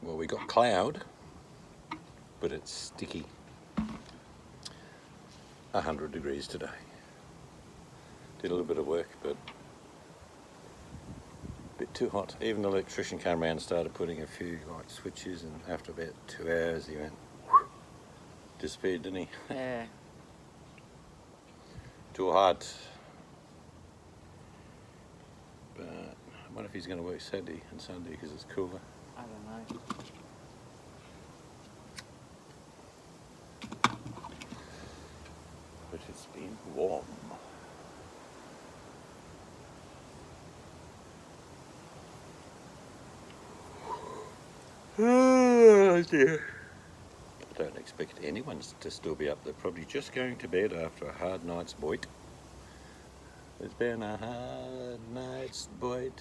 Well, we got cloud, but it's sticky. 100 degrees today. Did a little bit of work, but a bit too hot. Even the electrician came around and started putting a few light switches, and after about 2 hours he went, whew, disappeared, didn't he? Yeah. Too hot. But I wonder if he's going to work Saturday and Sunday because it's cooler. I don't know. But it's been warm. Oh dear. I don't expect anyone to still be up. They're probably just going to bed after a hard night's boit. It's been a hard night's boit.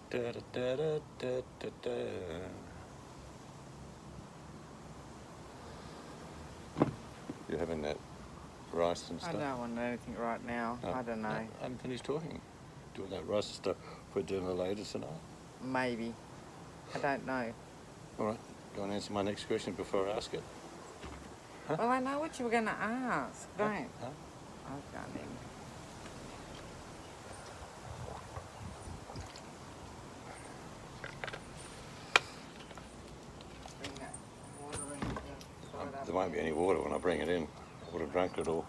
Da da da da da da da. You're having that rice and stuff? I don't want anything right now. No, I don't know. no, I haven't finished talking. Doing that rice and stuff for dinner later tonight. Maybe. I don't know. Alright, go and answer my next question before I ask it. Huh? Well, I know what you were going to ask. Don't. Huh? I've done it. Bring that water in here. Fill it up. There won't be any water when I bring it in. I would have drunk it all.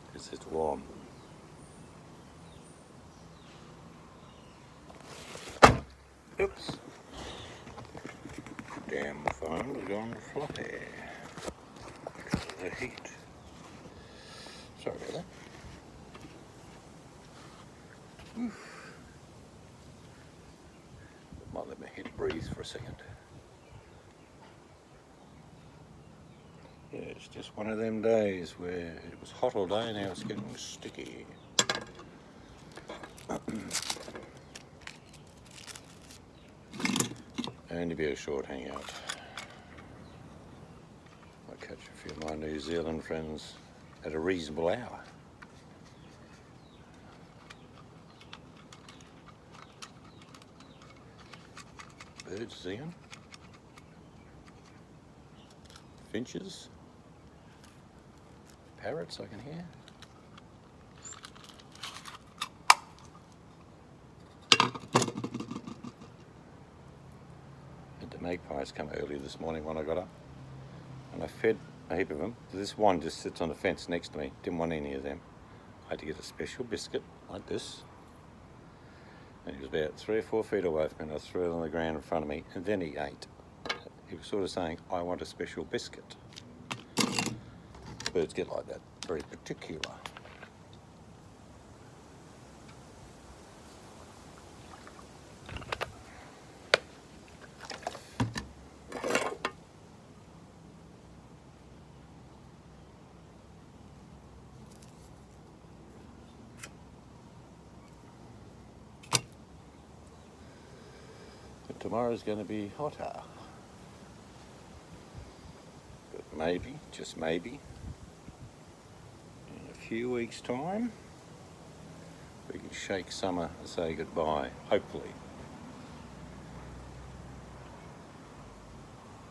Because it's warm. Oops. Damn phone's gone floppy. Because of the heat. Sorry about that. Oof. Might let my head breathe for a second. Yeah, it's just one of them days where it was hot all day, now it's getting sticky. Only be a short hangout. I'll catch a few of my New Zealand friends at a reasonable hour. Birds singing. Finches. Parrots I can hear. Had the magpies come early this morning when I got up, and I fed a heap of them. This one just sits on the fence next to me. Didn't want any of them. I had to get a special biscuit like this, and he was about 3 or 4 feet away from me, and I threw it on the ground in front of me, and then he ate. He was sort of saying, I want a special biscuit. Birds get like that, very particular. But tomorrow's going to be hotter. But maybe, just maybe, in a few weeks' time, we can shake summer and say goodbye, hopefully.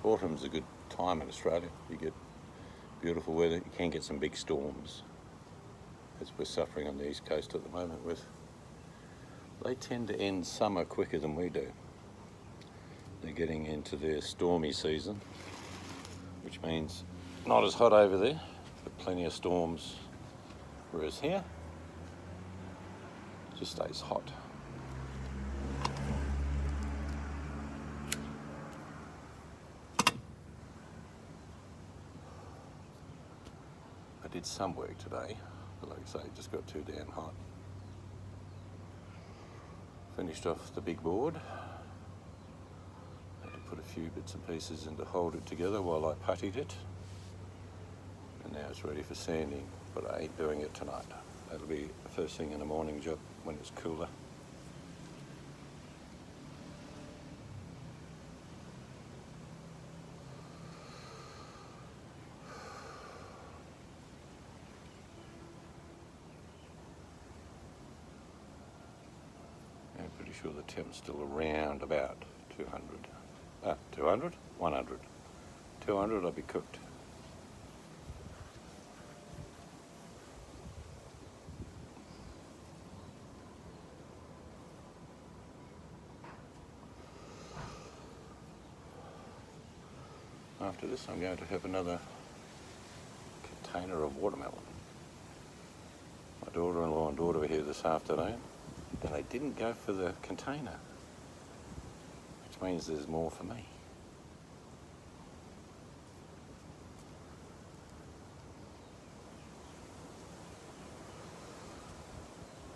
Autumn's a good time in Australia. You get beautiful weather. You can get some big storms, as we're suffering on the east coast at the moment with. They tend to end summer quicker than we do. They're getting into their stormy season, which means not as hot over there, but plenty of storms. Whereas here, it just stays hot. I did some work today, but like I say, it just got too damn hot. Finished off the big board. Had to put a few bits and pieces in to hold it together while I puttied it. And now it's ready for sanding, but I ain't doing it tonight. That'll be the first thing in the morning job when it's cooler. I'm pretty sure the temp's still around about 200. 200? 100. 200 will be cooked. After this, I'm going to have another container of watermelon. My daughter-in-law and daughter were here this afternoon, and they didn't go for the container, which means there's more for me.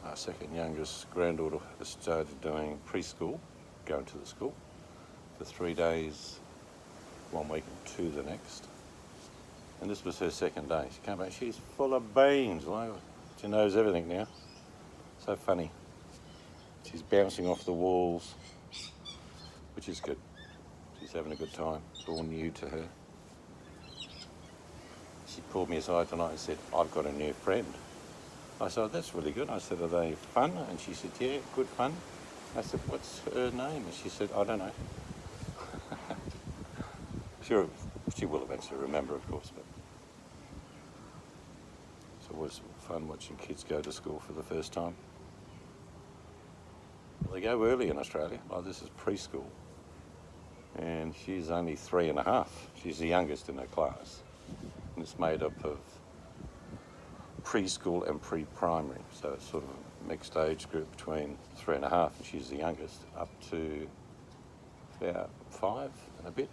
Our second youngest granddaughter has started doing preschool, going to the school for 3 days, 1 week and 2 the next. And this was her second day. She came back, she's full of beans. Like, she knows everything now. So funny. She's bouncing off the walls, which is good. She's having a good time. It's all new to her. She pulled me aside tonight and said, I've got a new friend. I said, oh, that's really good. I said, are they fun? And she said, yeah, good fun. I said, what's her name? And she said, I don't know. Sure, she will eventually remember, of course, but it's always fun watching kids go to school for the first time. They go early in Australia. Like, this is preschool, and she's only 3.5. She's the youngest in her class, and it's made up of preschool and pre-primary, so it's sort of a mixed age group between 3.5, and she's the youngest, up to about 5 and a bit.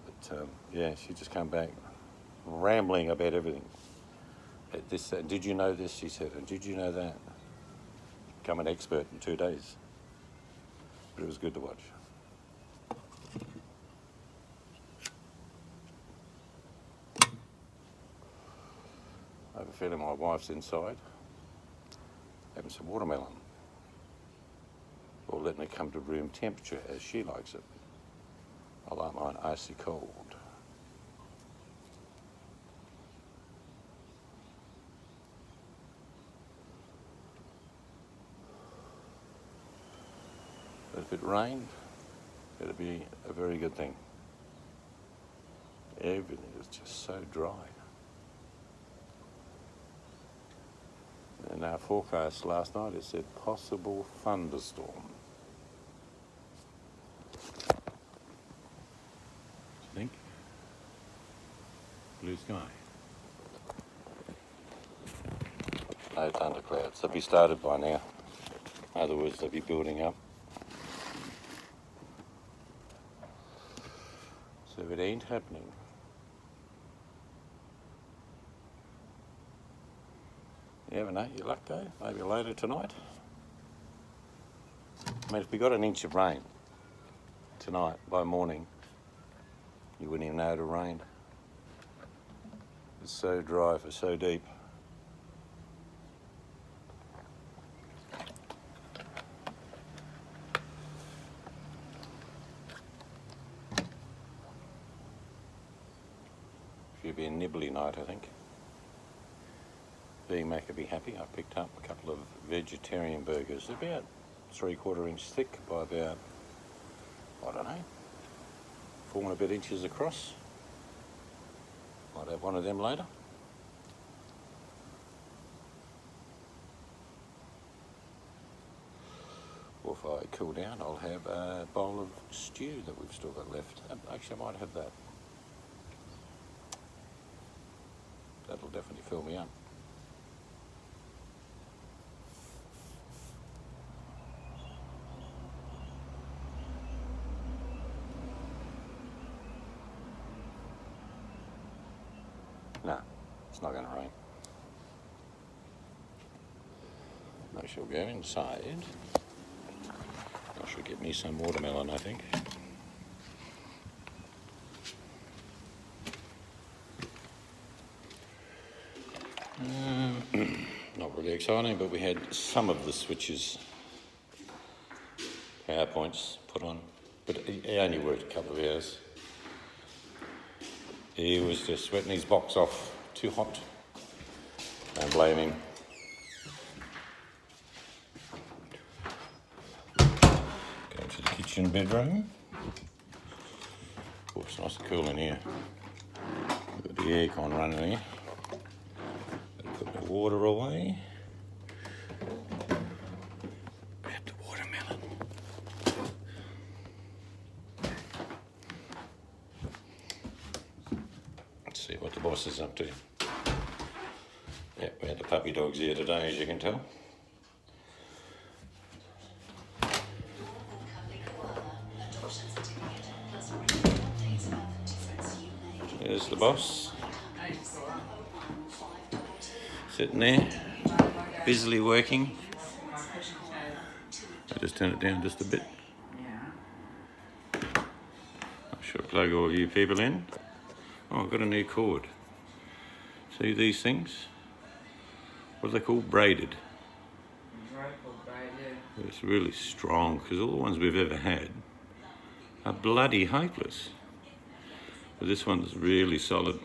But yeah, she just came back rambling about everything. This, did you know this? She said, and did you know that? Become an expert in 2 days. But it was good to watch. I have a feeling my wife's inside having some watermelon, or letting it come to room temperature as she likes it. I like mine icy cold. But if it rained, it'd be a very good thing. Everything is just so dry. In our forecast last night, it said possible thunderstorm. I think. Blue sky. No thunderclouds. They'll be started by now. In other words, they'll be building up. So it ain't happening. You never know, your luck though, maybe later tonight. I mean, if we got an inch of rain tonight by morning, you wouldn't even know it rained. It's so dry for so deep. Should be a nibbly night, I think. Being Maccabee happy, I picked up a couple of vegetarian burgers, about 3/4 inch thick by about, I don't know, 4 and a bit inches across. Might have one of them later. Or if I cool down, I'll have a bowl of stew that we've still got left. Actually, I might have that. That'll definitely fill me up. No, it's not going to rain. I shall go inside. I shall get me some watermelon, I think. Not really exciting, but we had some of the switches, power points put on, but he only worked a couple of hours. He was just sweating his box off, too hot. Don't blame him. Go to kitchen bedroom. Oh, it's nice and cool in here. We've got the aircon running here. Put the water away. Grab the watermelon. Let's see what the boss is up to. Yeah, we had the puppy dogs here today, as you can tell. There's the boss, sitting there, busily working. I'll just turn it down just a bit. I should plug all you people in. Oh, I've got a new cord. See these things? What are they called? Braided. It's really strong, because all the ones we've ever had are bloody hopeless. But this one's really solid.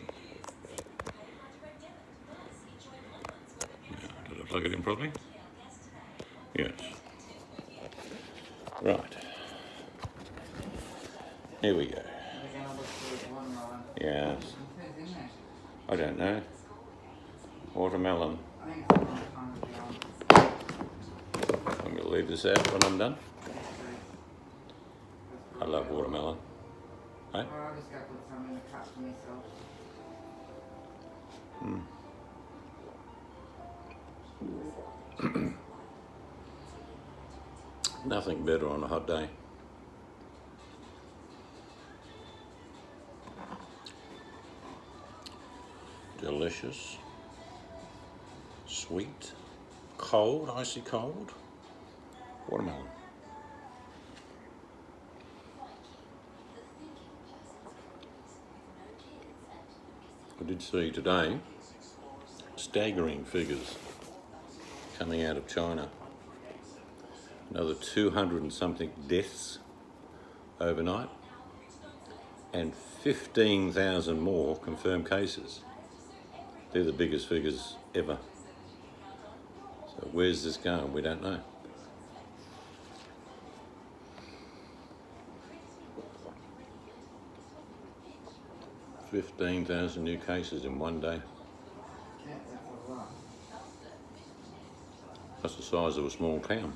Did I plug it in properly? Yes. Right. Here we go. Yes. I don't know. Watermelon. I'm going to leave this out when I'm done. I love watermelon. Hey? Well, I just got to put some in the cup for myself. Nothing better on a hot day. Delicious. Sweet. Cold, icy cold. Watermelon. I did see today staggering figures coming out of China. Another 200 and something deaths overnight, and 15,000 more confirmed cases. They're the biggest figures ever. So where's this going? We don't know. $15,000 new cases in one day. Yeah, that's a lot. That's the size of a small town.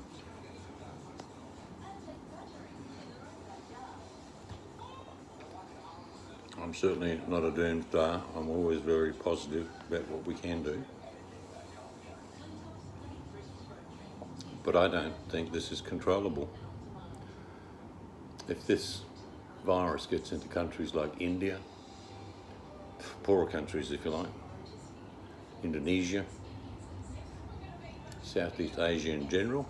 I'm certainly not a doomsdayer. I'm always very positive about what we can do. But I don't think this is controllable. If this virus gets into countries like India, poorer countries if you like, Indonesia, Southeast Asia in general,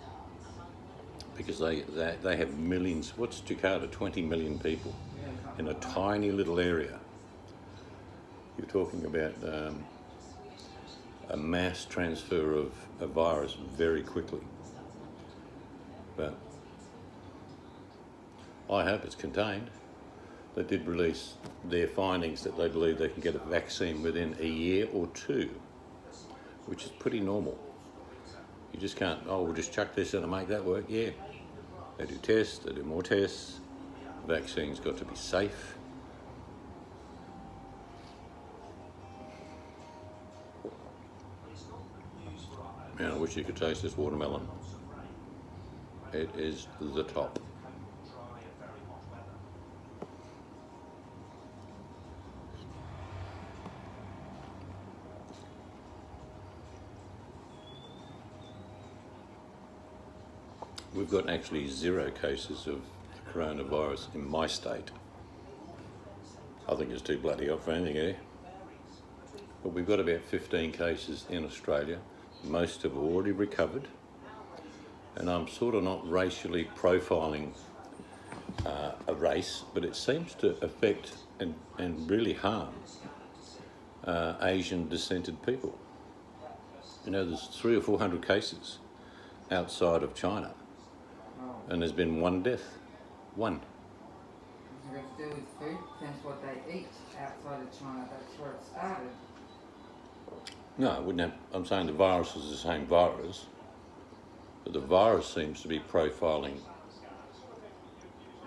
because they have millions. What's Jakarta? 20 million people in a tiny little area. You're talking about a mass transfer of a virus very quickly. But I hope it's contained. They did release their findings that they believe they can get a vaccine within a year or two, which is pretty normal. You just can't, oh, we'll just chuck this in and make that work. Yeah, they do tests, they do more tests. The vaccine's got to be safe. Man, I wish you could taste this watermelon. It is the top. We've got actually 0 cases of coronavirus in my state. I think it's too bloody hot for anything here. But we've got about 15 cases in Australia. Most have already recovered. And I'm sort of not racially profiling a race, but it seems to affect and really harm Asian descended people. You know, there's 300 or 400 cases outside of China, and there's been 1 death. 1. It's got to do with food, depends what they eat outside of China. That's where it started. No, I wouldn't have. I'm saying the virus is the same virus, but the virus seems to be profiling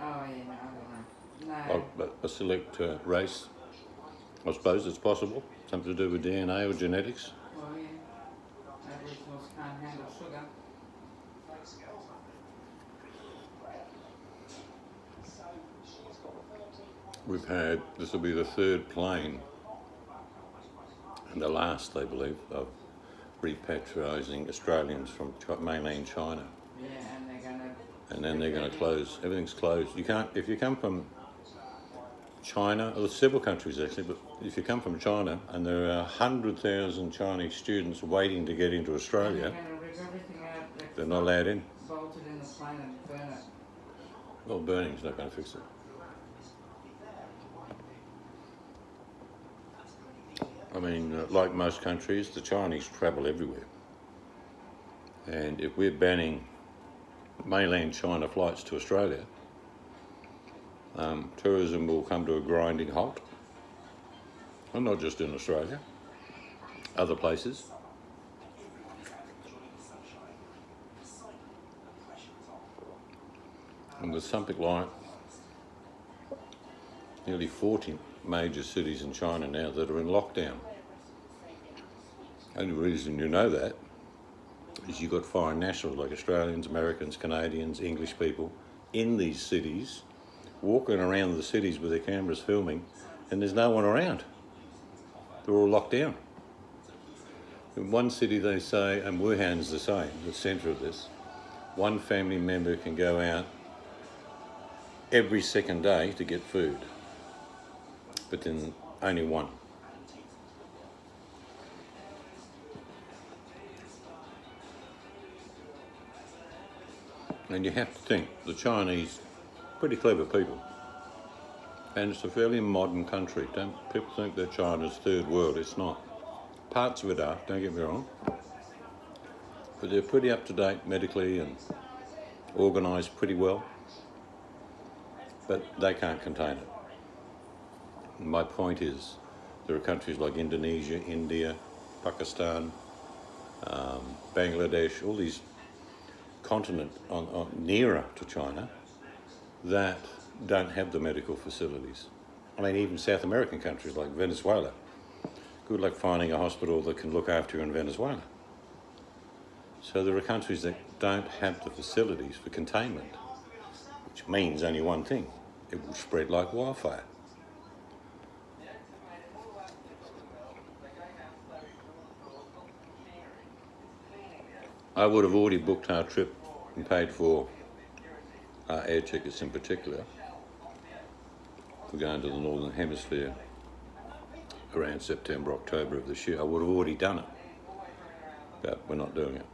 Oh yeah, no, I don't know. No. A select race. I suppose it's possible. Something to do with DNA or genetics. Well, yeah. Aboriginals can't handle sugar. We've had, this will be the third plane, and the last, they believe, of repatriating Australians from mainland China. Yeah, and they're gonna. And then they're going to close. Everything's closed. You can't, if you come from China, or several countries actually, but if you come from China and there are 100,000 Chinese students waiting to get into Australia, They're gonna rip everything out. they're not allowed in. Bolted in the plane and burn it. Well, burning's not going to fix it. I mean, like most countries, the Chinese travel everywhere. And if we're banning mainland China flights to Australia, tourism will come to a grinding halt. And not just in Australia, other places. And there's something like nearly 40 major cities in China now that are in lockdown. Only reason you know that is you've got foreign nationals like Australians, Americans, Canadians, English people in these cities, walking around the cities with their cameras filming, and there's no one around. They're all locked down. In one city they say, and Wuhan's the same, the centre of this, one family member can go out every second day to get food, but then only one. And you have to think, the Chinese, pretty clever people, and it's a fairly modern country. Don't people think that China's third world? It's not. Parts of it are, don't get me wrong, but they're pretty up to date medically and organised pretty well, but they can't contain it. My point is, there are countries like Indonesia, India, Pakistan, Bangladesh, all these continent on nearer to China that don't have the medical facilities. I mean, even South American countries like Venezuela. Good luck finding a hospital that can look after you in Venezuela. So there are countries that don't have the facilities for containment, which means only one thing: it will spread like wildfire. I would have already booked our trip and paid for our air tickets in particular for going to the Northern Hemisphere around September, October of this year. I would have already done it, but we're not doing it.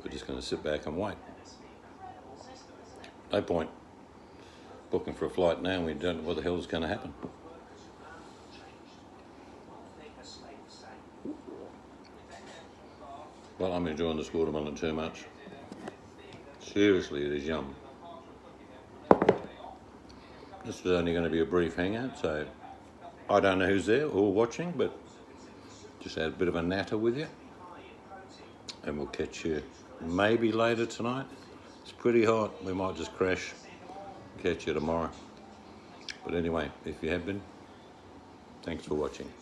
We're just going to sit back and wait. No point booking for a flight now and we don't know what the hell is going to happen. Well, I'm enjoying this watermelon too much. Seriously, it is yum. This is only going to be a brief hangout, so I don't know who's there or watching, but just had a bit of a natter with you. And we'll catch you maybe later tonight. It's pretty hot. We might just crash. Catch you tomorrow. But anyway, if you have been, thanks for watching.